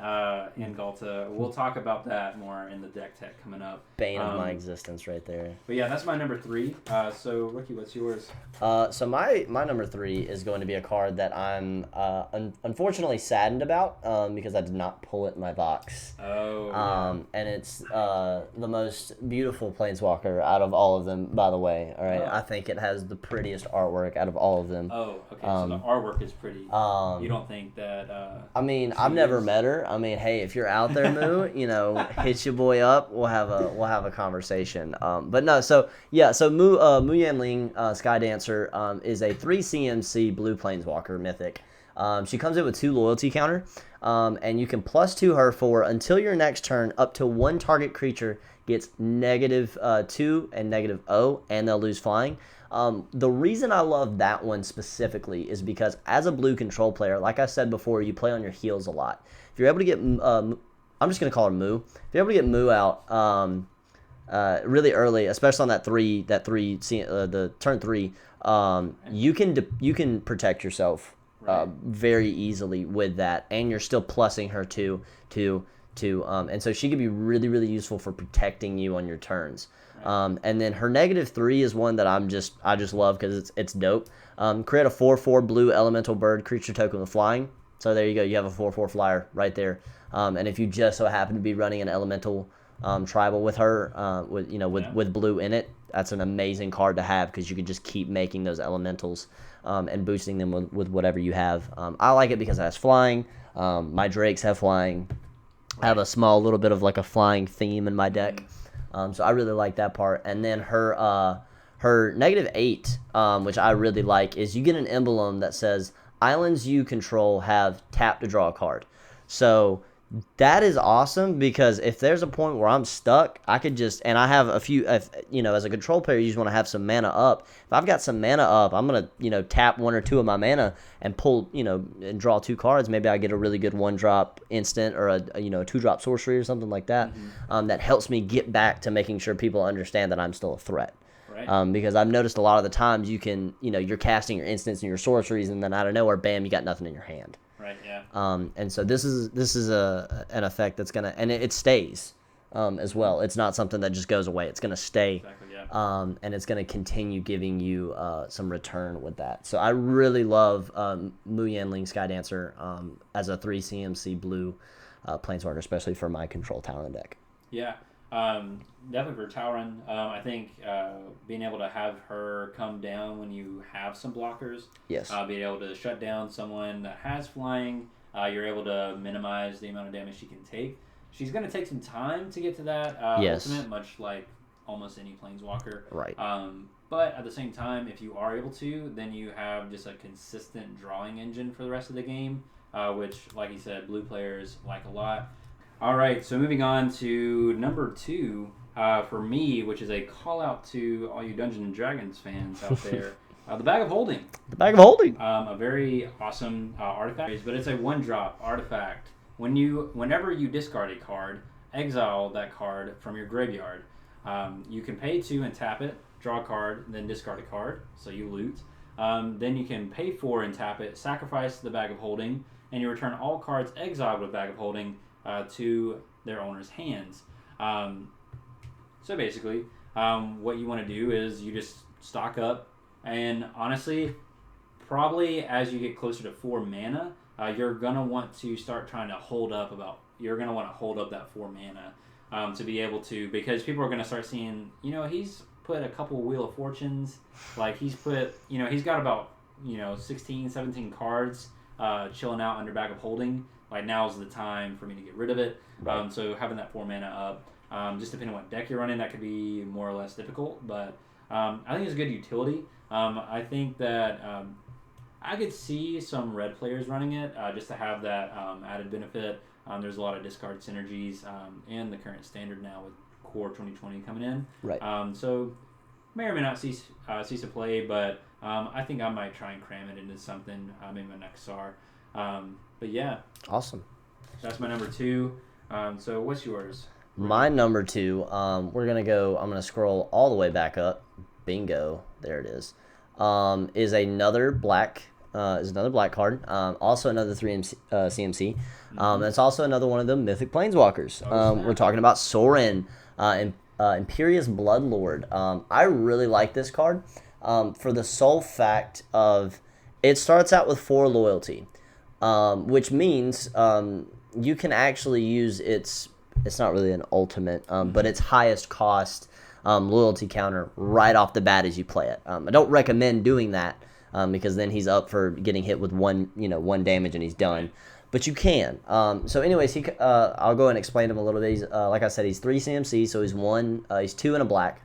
in Galta. We'll talk about that more in the deck tech coming up. Bane of my existence right there. But yeah, that's my number 3. So Ricky, what's yours? So my number 3 is going to be a card that I'm unfortunately saddened about because I did not pull it in my box. Oh. And it's the most beautiful Planeswalker out of all of them, by the way. All right, Oh. I think it has the prettiest artwork out of all of them. Oh, okay. So the artwork is pretty. You don't think that? I mean, I've never met her. I mean, hey, if you're out there, Moo, hit your boy up. We'll have a conversation. But no, so Mu Yanling, Sky Dancer, is a 3 CMC blue Planeswalker mythic. She comes in with 2 loyalty counter, and you can +2 her for until your next turn. Up to 1 target creature gets -2 and -0, and they'll lose flying. The reason I love that one specifically is because as a blue control player, like I said before, you play on your heels a lot. If you're able to get, I'm just gonna call her Moo. If you're able to get Moo out really early, especially on the turn 3, you can protect yourself very easily with that, and you're still plussing her and so she could be really, really useful for protecting you on your turns. And then her -3 is one that I just love because it's dope. Create a 4/4 blue elemental bird creature token with flying. So there you go. You have a 4/4 flyer right there. And if you just so happen to be running an elemental tribal with her, with blue in it, that's an amazing card to have because you can just keep making those elementals and boosting them with whatever you have. I like it because it has flying. My Drakes have flying. I have a small little bit of like a flying theme in my deck. So I really like that part. And then her -8, which I really like, is you get an emblem that says islands you control have tap to draw a card. So that is awesome because if there's a point where I'm stuck, I could just, and I have a few, as a control player, you just want to have some mana up. If I've got some mana up, I'm going to, tap 1 or 2 of my mana and pull, and draw 2 cards. Maybe I get a really good 1-drop instant or a 2-drop sorcery or something like that. That helps me get back to making sure people understand that I'm still a threat. Right. Because I've noticed a lot of the times you can, you're casting your instants and your sorceries, and then out of nowhere, bam, you got nothing in your hand. Right. Yeah. And so this is an effect that's gonna, and it stays as well. It's not something that just goes away. It's gonna stay. Exactly. Yeah. And it's gonna continue giving you some return with that. So I really love Mu Yanling Sky Dancer as a 3 CMC blue Planeswalker, especially for my control talent deck. Yeah. Definitely for Tauren, I think being able to have her come down when you have some blockers, yes, being able to shut down someone that has flying, you're able to minimize the amount of damage she can take. She's going to take some time to get to that ultimate, much like almost any Planeswalker. Right. But at the same time, if you are able to, then you have just a consistent drawing engine for the rest of the game, which, like you said, blue players like a lot. All right, so moving on to number 2, for me, which is a call out to all you Dungeons and Dragons fans out there, the Bag of Holding. The Bag of Holding. A very awesome artifact, but it's a 1-drop artifact. Whenever you discard a card, exile that card from your graveyard. You can pay 2 and tap it, draw a card, then discard a card, so you loot. Then you can pay 4 and tap it, sacrifice the Bag of Holding, and you return all cards exiled with Bag of Holding to their owner's hands. So basically, what you want to do is you just stock up, and honestly, probably as you get closer to 4 mana, you're gonna want to start trying to hold up that 4 mana to be able to, because people are gonna start seeing, he's put a couple Wheel of Fortunes, like he's got about 16, 17 cards chilling out under Bag of Holding. Like, now's the time for me to get rid of it. Right. So having that 4 mana up, just depending on what deck you're running, that could be more or less difficult. But I think it's a good utility. I think that I could see some red players running it just to have that added benefit. There's a lot of discard synergies in the current standard now with Core 2020 coming in. Right. So may or may not cease to play, but I think I might try and cram it into something, maybe my next SAR. But yeah. Awesome. That's my number 2. So what's yours? My number 2, I'm going to scroll all the way back up. Bingo. There it is. Is another black card. Also another 3 CMC. It's also another one of the Mythic Planeswalkers. We're talking about Sorin, Imperious Bloodlord. I really like this card for the sole fact of it starts out with 4 loyalty, which means you can actually use it's not really an ultimate, but its highest cost loyalty counter right off the bat as you play it. I don't recommend doing that because then he's up for getting hit with one damage and he's done. But you can. So anyways, I'll go and explain him a little bit. He's, like I said, he's 3 CMC, so he's 2 and a black.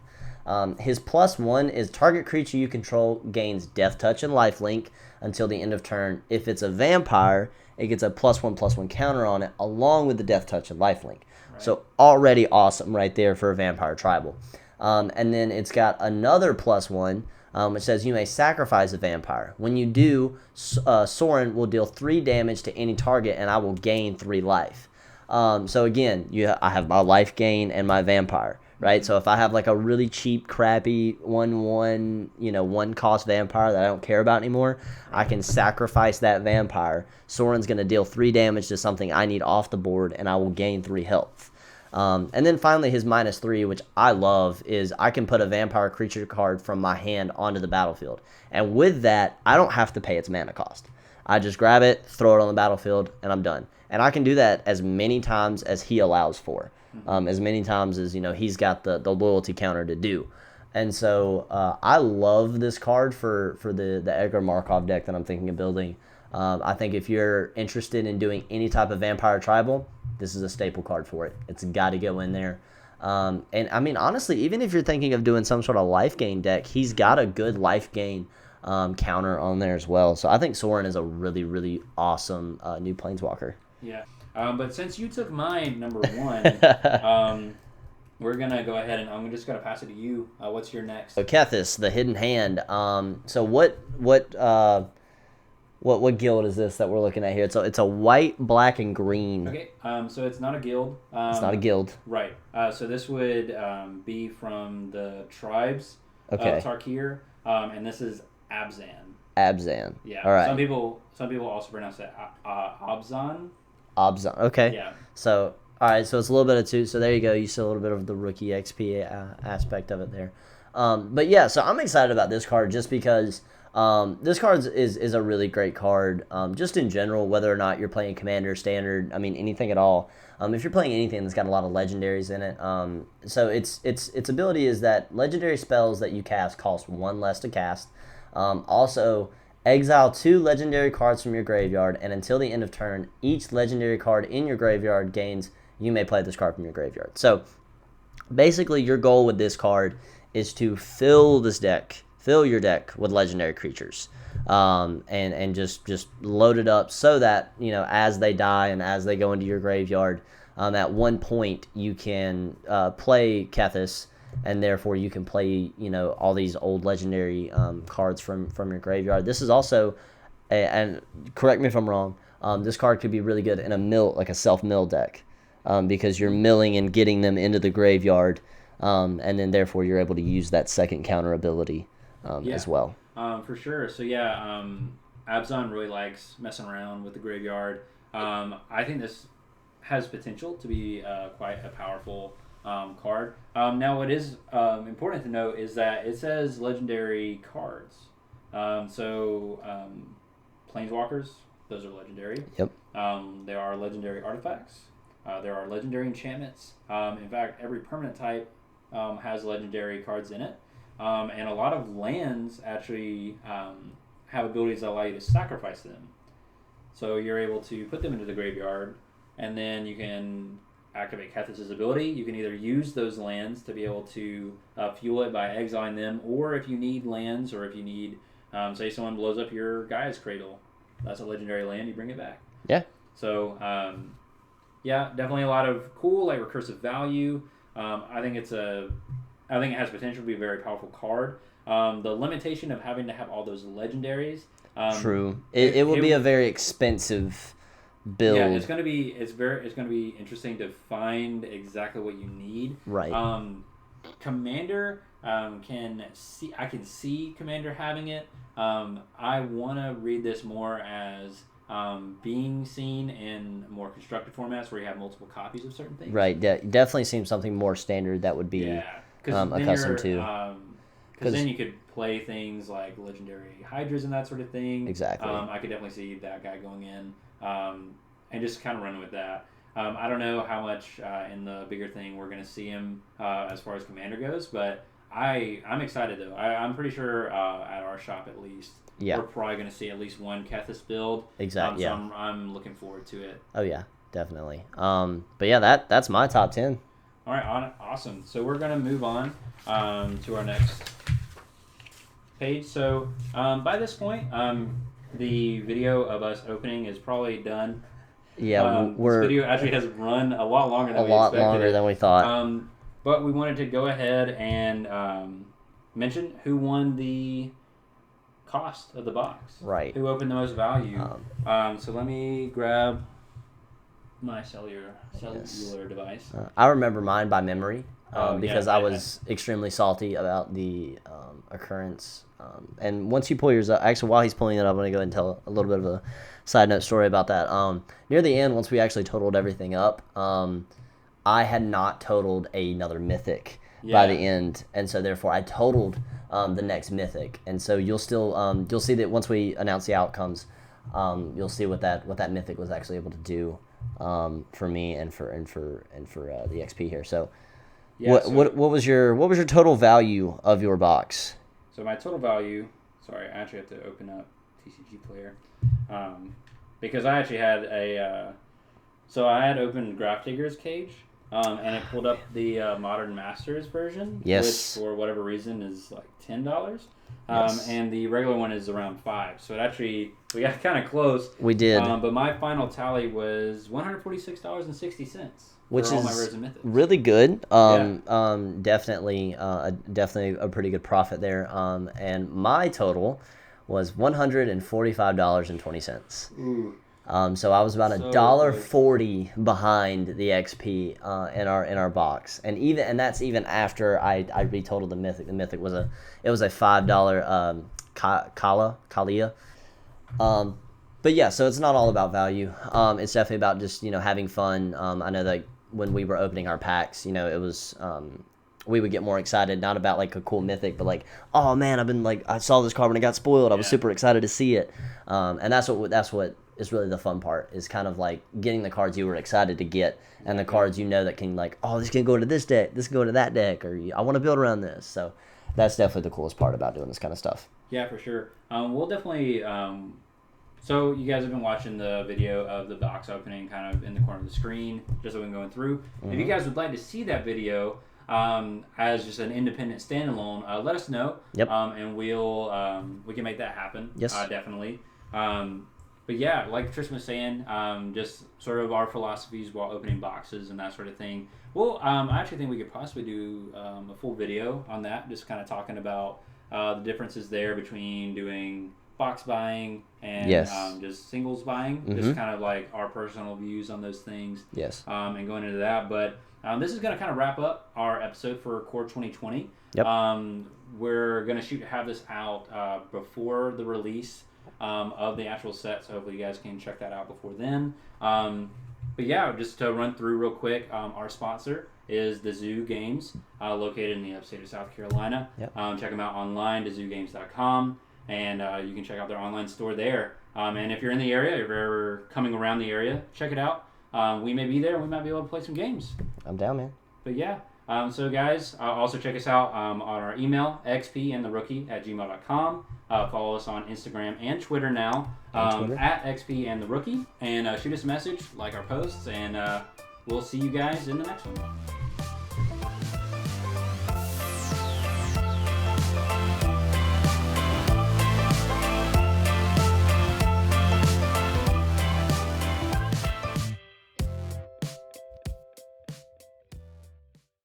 His +1 is target creature you control gains Death Touch and Lifelink until the end of turn. If it's a vampire, it gets a +1/+1 counter on it along with the Death Touch and Lifelink. Right. So already awesome right there for a vampire tribal. And then it's got another +1, which says you may sacrifice a vampire. When you do, Sorin will deal 3 damage to any target, and I will gain 3 life. So again, I have my life gain and my vampire, right? So if I have like a really cheap, crappy 1/1, 1-cost vampire that I don't care about anymore, I can sacrifice that vampire. Sorin's going to deal 3 damage to something I need off the board, and I will gain 3 health. And then finally his -3, which I love, is I can put a vampire creature card from my hand onto the battlefield. And with that, I don't have to pay its mana cost. I just grab it, throw it on the battlefield, and I'm done. And I can do that as many times as he allows for. As many times as, he's got the loyalty counter to do. And so I love this card for the Edgar Markov deck that I'm thinking of building. I think if you're interested in doing any type of vampire tribal, this is a staple card for it. It's got to go in there. And I mean, honestly, even if you're thinking of doing some sort of life gain deck, he's got a good life gain counter on there as well. So I think Sorin is a really, really awesome new Planeswalker. Yeah. But since you took my number 1, we're going to go ahead and I'm just going to pass it to you. What's your next? So Kethis, the Hidden Hand. So what guild is this that we're looking at here? It's a white, black, and green. Okay, so it's not a guild. It's not a guild. Right. So this would be from the tribes of Tarkir, and this is Abzan. Abzan. Yeah. All right. Some people also pronounce it Abzan. Abzan. Okay. Yeah. So all right. So it's a little bit of 2. So there you go. You see a little bit of the rookie XP aspect of it there. But yeah. So I'm excited about this card just because. This card is a really great card, just in general, whether or not you're playing Commander, Standard, I mean, anything at all. If you're playing anything that's got a lot of legendaries in it, so its ability is that legendary spells that you cast cost 1 less to cast. Also, exile 2 legendary cards from your graveyard, and until the end of turn, each legendary card in your graveyard gains, you may play this card from your graveyard. So, basically, your goal with this card is to fill your deck with legendary creatures, and just load it up so that as they die and as they go into your graveyard, at one point you can play Kethis, and therefore you can play, all these old legendary cards from your graveyard. This is also, and correct me if I'm wrong, this card could be really good in like a self-mill deck, because you're milling and getting them into the graveyard, and then therefore you're able to use that second counter ability as well. For sure. So yeah, Abzan really likes messing around with the graveyard. I think this has potential to be quite a powerful card. Now, what is important to note is that it says legendary cards. Planeswalkers, those are legendary. Yep. There are legendary artifacts. There are legendary enchantments. In fact, every permanent type has legendary cards in it. And a lot of lands actually have abilities that allow you to sacrifice them. So you're able to put them into the graveyard, and then you can activate Kethis' ability. You can either use those lands to be able to fuel it by exiling them, or if you need lands, or if you need, say someone blows up your Gaia's Cradle, that's a legendary land, you bring it back. Yeah. So, yeah, definitely a lot of cool, like, recursive value. I think it has potential to be a very powerful card. The limitation of having to have all those legendaries. True. It will be a very expensive build. Yeah, it's gonna be interesting to find exactly what you need. Right. Commander I can see Commander having it. I want to read this more as being seen in more constructed formats where you have multiple copies of certain things. Right. Definitely seems something more standard that would be accustomed to. Because then you could play things like legendary Hydras and that sort of thing. Exactly. I could definitely see that guy going in and just kind of running with that. I don't know how much in the bigger thing we're going to see him as far as Commander goes, but I'm excited though. I'm pretty sure at our shop at least, we're probably going to see at least one Kethis build. Exactly. So I'm looking forward to it. Oh yeah, definitely. But yeah, that's my top 10. All right, awesome. So we're going to move on to our next page. So by this point, the video of us opening is probably done. Yeah, this video actually has run a lot longer than we expected. A lot longer than we thought. But we wanted to go ahead and mention who won the cost of the box. Right. Who opened the most value. So let me grab my cellular device. I remember mine by memory because yeah, I was extremely salty about the occurrence. And once you pull yours up, actually while he's pulling it up, I'm going to go ahead and tell a little bit of a side note story about that. Near the end, once we actually totaled everything up, I had not totaled another mythic by the end, and so therefore I totaled the next mythic. And so you'll see that once we announce the outcomes, you'll see what that mythic was actually able to do for me and for the XP here. So, what was your total value of your box? So my total value. Sorry, I actually have to open up TCG Player because I actually had I had opened Grafdigger's Cage. And it pulled up the Modern Masters version, which for whatever reason is like $10. And the regular one is around $5. So we got kind of close. We did. But my final tally was $146.60. Which for all is my rares and mythics. Really good. Definitely a pretty good profit there. And my total was $145.20. Ooh. So I was about $1.40 behind the XP in our box, and that's even after I retotaled the mythic. The mythic was a $5 Kalia. But yeah, so it's not all about value. It's definitely about just having fun. I know that when we were opening our packs, it was we would get more excited, not about like a cool mythic, but like, oh man, I saw this card when it got spoiled. I was super excited to see it, and that's what is really the fun part, is kind of like getting the cards you were excited to get, and the cards that can like, oh, this can go to this deck, this can go to that deck, or I want to build around this. So that's definitely the coolest part about doing this kind of stuff. Yeah, for sure. We'll definitely. So you guys have been watching the video of the box opening kind of in the corner of the screen, just so we've been going through. Mm-hmm. If you guys would like to see that video as just an independent standalone, let us know. Yep. And we can make that happen. Yes. Definitely. But yeah, like Tristan was saying, just sort of our philosophies while opening boxes and that sort of thing. Well, I actually think we could possibly do a full video on that, just kind of talking about the differences there between doing box buying and just singles buying, just kind of like our personal views on those things. Yes. And going into that, but this is going to kind of wrap up our episode for Core 2020. Yep. We're going to have this out before the release of the actual set, so hopefully you guys can check that out before then. But yeah, just to run through real quick, our sponsor is the Zoo Games, located in the upstate of South Carolina. Yep. Check them out online, thezoogames.com, and you can check out their online store there. And if you're in the area, if you're ever coming around the area, check it out. We may be there, and we might be able to play some games. I'm down, man. But yeah, so guys, also check us out on our email, xpandtherookie@gmail.com. Follow us on Instagram and Twitter now, at xpandtherookie, and shoot us a message, like our posts, and we'll see you guys in the next one.